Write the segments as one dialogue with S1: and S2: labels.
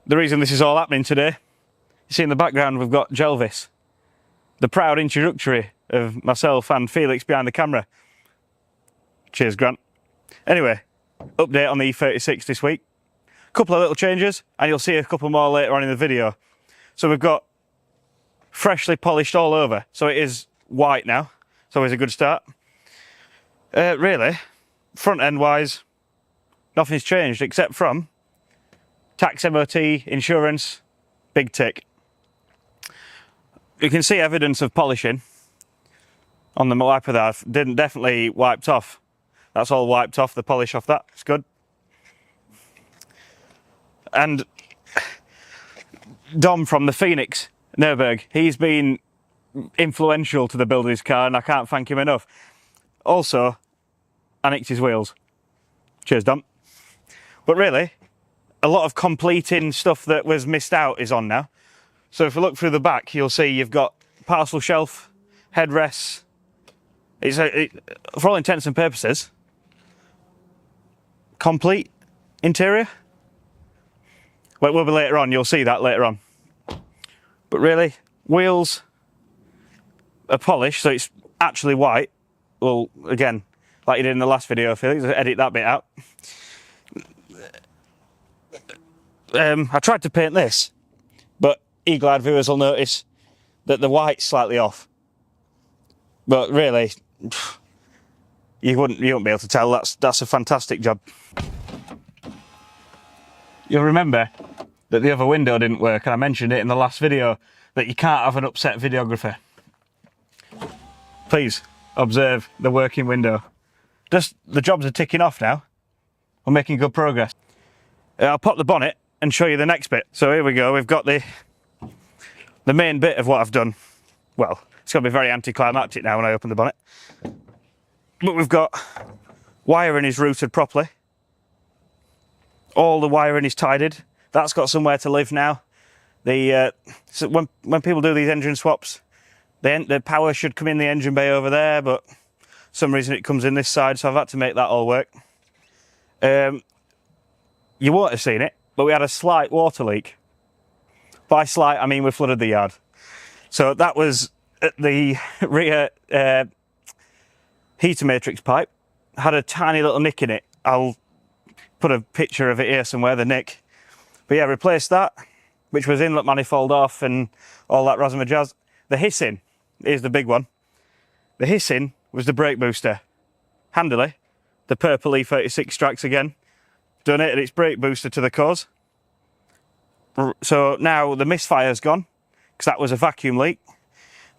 S1: the reason this is all happening today, you see in the background we've got Jelvis, the proud introductory of myself and Felix behind the camera. Cheers, Grant. Anyway, update on the E36 this week. Couple of little changes, and you'll see a couple more later on in the video. So we've got freshly polished all over, so it is white now. It's always a good start. Really, front end wise, nothing's changed except from tax, MOT, insurance, big tick. You can see evidence of polishing on the wiper there. Didn't definitely wiped off. That's all wiped off, the polish off that. It's good. And Dom from the Pheonix Nurburgring, he's been influential to the build of this car, and I can't thank him enough. Also, I nicked his wheels. Cheers, Dom. But really, a lot of completing stuff that was missed out is on now. So if you look through the back, you'll see you've got parcel shelf, headrests. For all intents and purposes, complete interior. Well, it will be later on, you'll see that later on. But really, wheels are polished, so it's actually white. Well, again, like you did in the last video, Felix, edit that bit out. I tried to paint this, but eagle-eyed viewers will notice that the white's slightly off. But really, you wouldn't be able to tell. That's a fantastic job. You'll remember that the other window didn't work, and I mentioned it in the last video that you can't have an upset videographer. Please observe the working window. Just the jobs are ticking off now. We're making good progress. I'll pop the bonnet and show you the next bit. So here we go. We've got the main bit of what I've done. Well, it's going to be very anticlimactic now when I open the bonnet. But we've got wiring is routed properly. All the wiring is tidied. That's got somewhere to live now. So when people do these engine swaps, the power should come in the engine bay over there, but for some reason it comes in this side, so I've had to make that all work. You won't have seen it, but we had a slight water leak. By slight, I mean we flooded the yard. So that was at the rear heater matrix pipe. Had a tiny little nick in it. I'll put a picture of it here somewhere, the nick. But yeah, replaced that, which was inlet manifold off and all that razzmatazz. The hissing is the big one. The hissing was the brake booster. Handily, the purple E36 tracks again. Donated its brake booster to the cause. So now the misfire's gone, because that was a vacuum leak.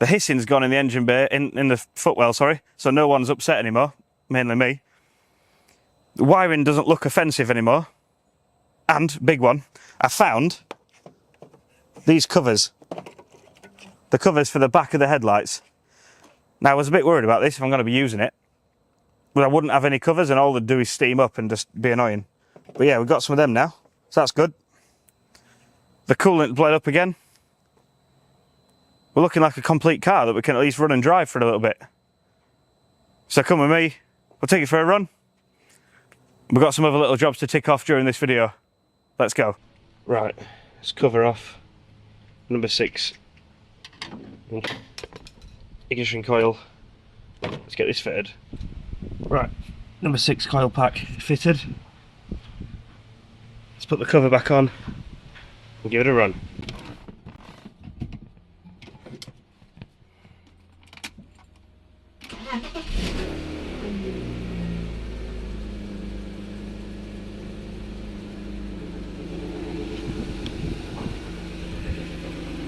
S1: The hissing's gone in the engine bay, in the footwell, sorry, so no one's upset anymore, mainly me. The wiring doesn't look offensive anymore. And, big one, I found these covers. The covers for the back of the headlights. Now, I was a bit worried about this if I'm going to be using it. But I wouldn't have any covers and all they'd do is steam up and just be annoying. But yeah, we've got some of them now, so that's good. The coolant bled up again. We're looking like a complete car that we can at least run and drive for a little bit. So come with me, we'll take it for a run. We've got some other little jobs to tick off during this video. Let's go. Right, let's cover off number 6. Ignition coil. Let's get this fitted. Right, number 6 coil pack fitted. Let's put the cover back on and give it a run.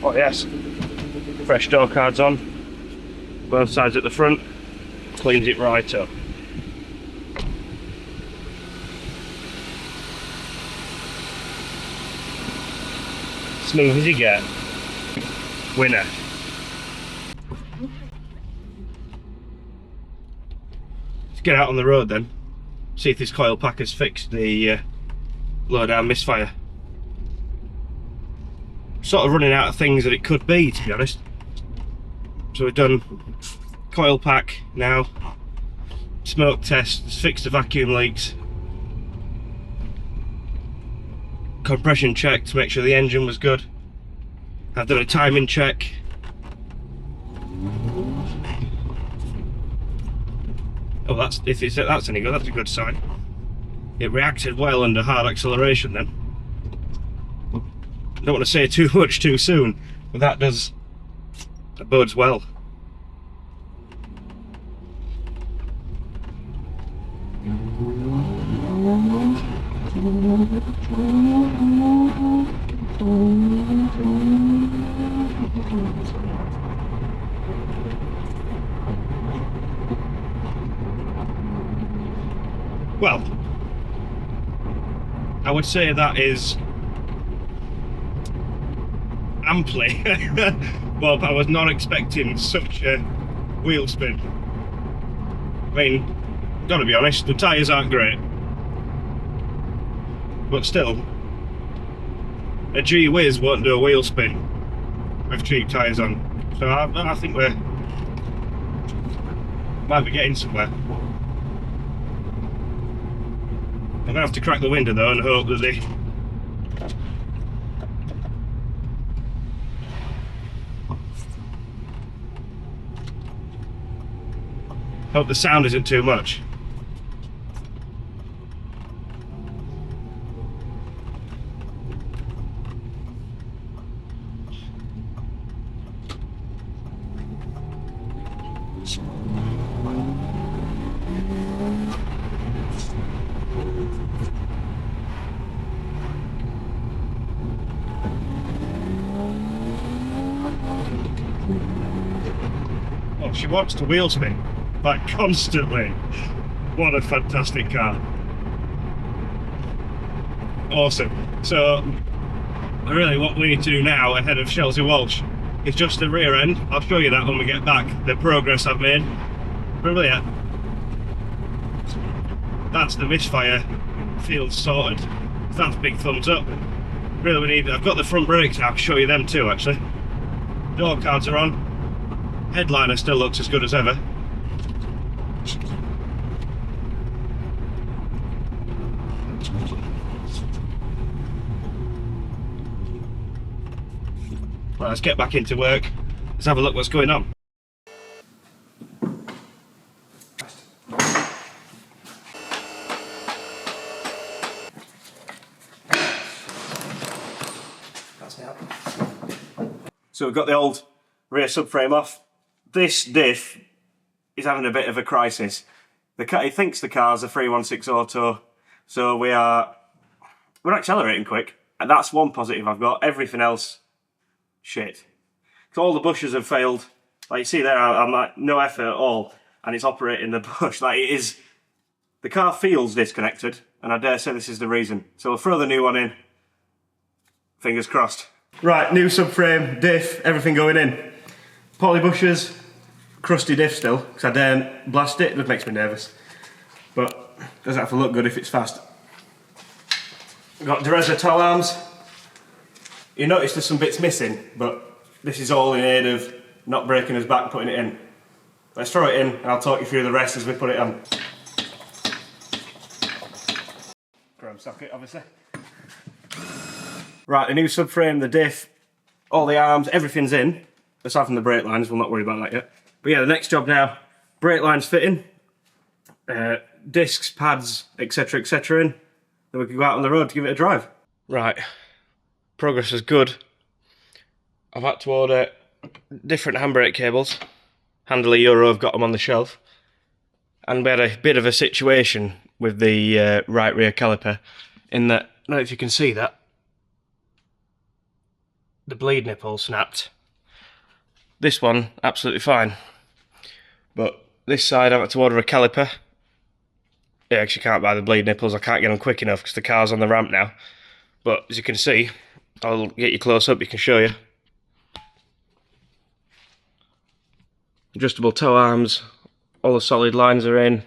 S1: Oh yes, fresh door cards on, both sides at the front, cleans it right up. Smooth as you get. Winner. Let's get out on the road then, see if this coil pack has fixed the low down misfire. Sort of running out of things that it could be, to be honest. So we've done coil pack now, smoke test, fixed the vacuum leaks, compression check to make sure the engine was good. I've done a timing check. Oh, that's any good. That's a good sign. It reacted well under hard acceleration then. Don't want to say too much too soon, but that bodes well. Well, I would say that is amply. Well, I was not expecting such a wheel spin. I mean, gotta be honest, the tyres aren't great, but still, a G Whiz won't do a wheel spin with cheap tyres on. So I think we might be getting somewhere. I'm gonna have to crack the window though and hope that hope the sound isn't too much. Oh, she wants to wheel spin, like constantly. What a fantastic car. Awesome. So, really what we need to do now ahead of Shelsley Walsh is just the rear end. I'll show you that when we get back, the progress I've made. Brilliant. That's the misfire field sorted. That's big thumbs up. Really we need, I've got the front brakes now, I can show you them too actually. Door cards are on. Headliner still looks as good as ever. Well, let's get back into work. Let's have a look what's going on. So we've got the old rear subframe off. This diff is having a bit of a crisis. He thinks the car's a 316 auto, so we're accelerating quick, and that's one positive I've got. Everything else, shit. So all the bushes have failed. Like you see there, I'm like no effort at all, and it's operating the bush. Like it is, the car feels disconnected, and I dare say this is the reason. So we'll throw the new one in. Fingers crossed. Right, new subframe, diff, everything going in. Poly bushes, crusty diff still, because I daren't blast it, it makes me nervous. But it doesn't have to look good if it's fast. We've got Dereza tow arms. You notice there's some bits missing, but this is all in aid of not breaking us back putting it in. Let's throw it in and I'll talk you through the rest as we put it on. Chrome socket, obviously. Right, the new subframe, the diff, all the arms, everything's in. Aside from the brake lines, we'll not worry about that yet. But yeah, the next job now, brake lines fitting, discs, pads, etc, etc in. Then we can go out on the road to give it a drive. Right, progress is good. I've had to order different handbrake cables. Handler Euro have got them on the shelf. And we had a bit of a situation with the right rear caliper in that, I don't know if you can see that, the bleed nipple snapped. This one, absolutely fine. But this side, I've had to order a caliper. Yeah, actually can't buy the bleed nipples, I can't get them quick enough because the car's on the ramp now. But as you can see, I'll get you close up, you can show you. Adjustable tow arms, all the solid lines are in.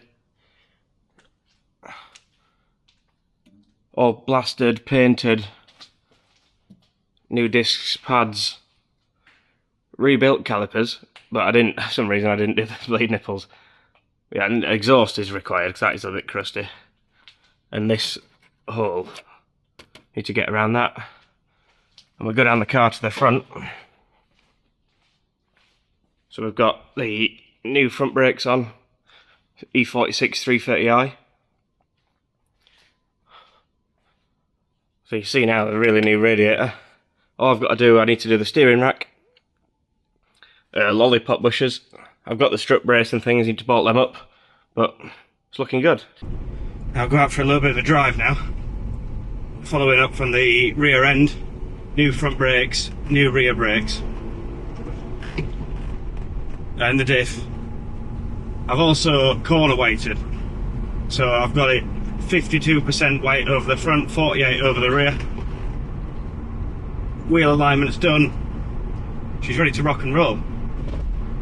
S1: All blasted, painted. New discs, pads. Rebuilt calipers, but I didn't, for some reason I didn't do the bleed nipples. Yeah, and exhaust is required because that is a bit crusty. And this hole
S2: Need to get around that. And we'll go down the car to the front. So we've got the new front brakes on, E36 330i. So you see now the really new radiator. All I've got to do, I need to do the steering rack, lollipop bushers. I've got the strut brace and things, need to bolt them up, but it's looking good. I'll go out for a little bit of a drive now. Following up from the rear end, new front brakes, new rear brakes, and the diff. I've also corner weighted, so I've got it 52% weight over the front, 48 over the rear. Wheel alignment's done. She's ready to rock and roll.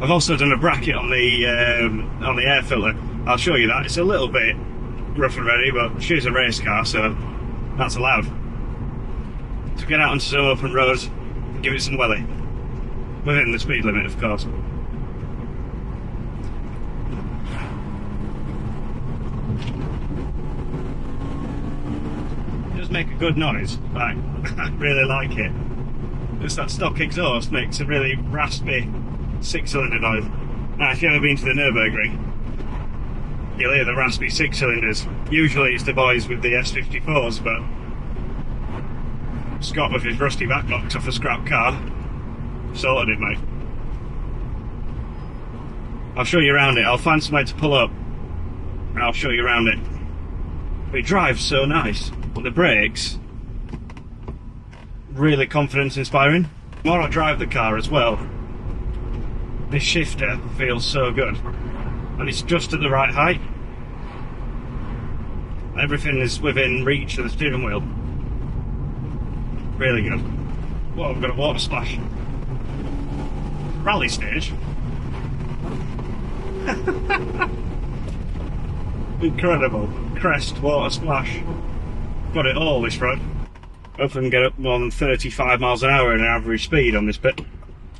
S2: I've also done a bracket on the air filter. I'll show you that. It's a little bit rough and ready, but she's a race car, so that's allowed. To get out onto some open roads and give it some welly. Within the speed limit, of course. It does make a good noise. I really like it. Just that stock exhaust makes a really raspy 6-cylinder noise. Now, if you've ever been to the Nurburgring, you'll hear the raspy 6-cylinders. Usually it's the boys with the S54s, but Scott with his rusty back box off a scrap car sorted it, mate. I'll show you around it. I'll find somewhere to pull up and I'll show you around it. But it drives so nice. But the brakes, really confidence inspiring. The more I drive the car as well, this shifter feels so good. And it's just at the right height. Everything is within reach of the steering wheel. Really good. Whoa, I've got a water splash. Rally stage. Incredible. Crest, water splash. Got it all this road. Hopefully I can get up more than 35 miles an hour in an average speed on this bit.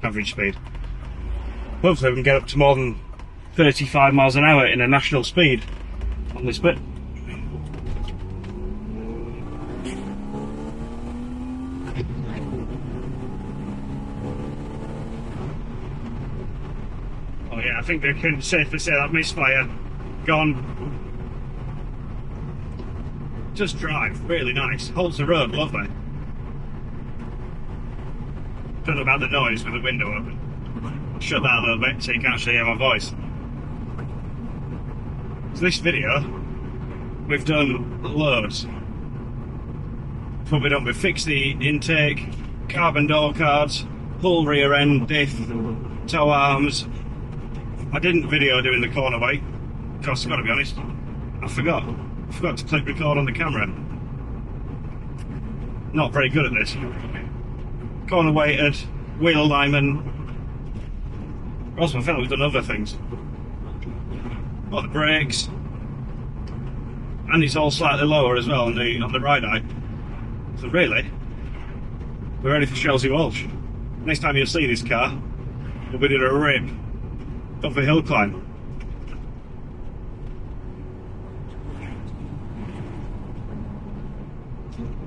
S2: Average speed. Hopefully we can get up to more than 35 miles an hour in a national speed on this bit. Oh yeah, I think they can safely say that misfire gone. Just drive, really nice. Holds the road, lovely. Don't know about the noise with the window open. I'll shut that a little bit so you can actually hear my voice. So this video, we've done loads. What we've done, we've fixed the intake, carbon door cards, whole rear end, diff, tow arms. I didn't video doing the corner weight, because I've got to be honest, I forgot to click record on the camera. Not very good at this. Corner weighted, wheel alignment. Also, I feel like we've done other things. Got the brakes, and it's all slightly lower as well on the right eye. So really, we're ready for Shelsley Walsh. Next time you'll see this car, we'll be doing a rip up a hill climb.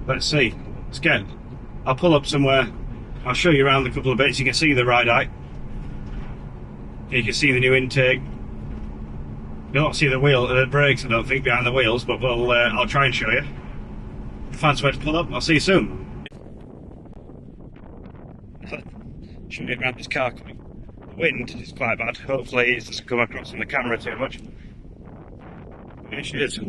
S2: Let's see. Let's get. I'll pull up somewhere. I'll show you around a couple of bits. You can see the ride height. You can see the new intake. You'll not see the brakes, I don't think, behind the wheels, but I'll try and show you. Find somewhere to pull up. I'll see you soon. Shouldn't be around this car coming. The wind is quite bad. Hopefully it doesn't come across on the camera too much. Here she is.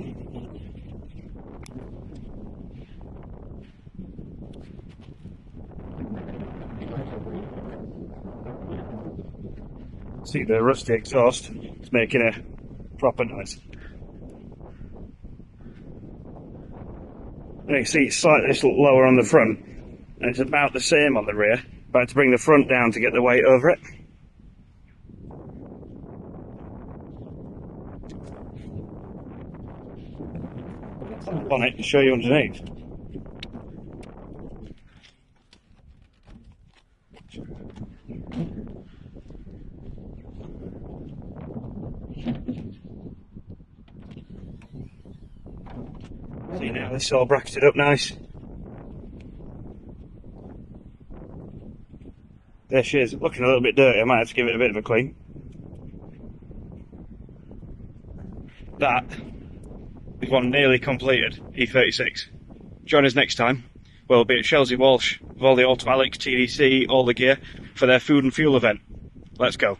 S2: See the rusty exhaust, it's making a proper noise. And you can see it's slightly lower on the front, and it's about the same on the rear. About to bring the front down to get the weight over it. On it to show you underneath. See now, this is all bracketed up nice. There she is, looking a little bit dirty. I might have to give it a bit of a clean. That is one nearly completed E36. Join us next time. We'll be at Shelsley Walsh with all the automatic TDC, all the gear for their food and fuel event. Let's go.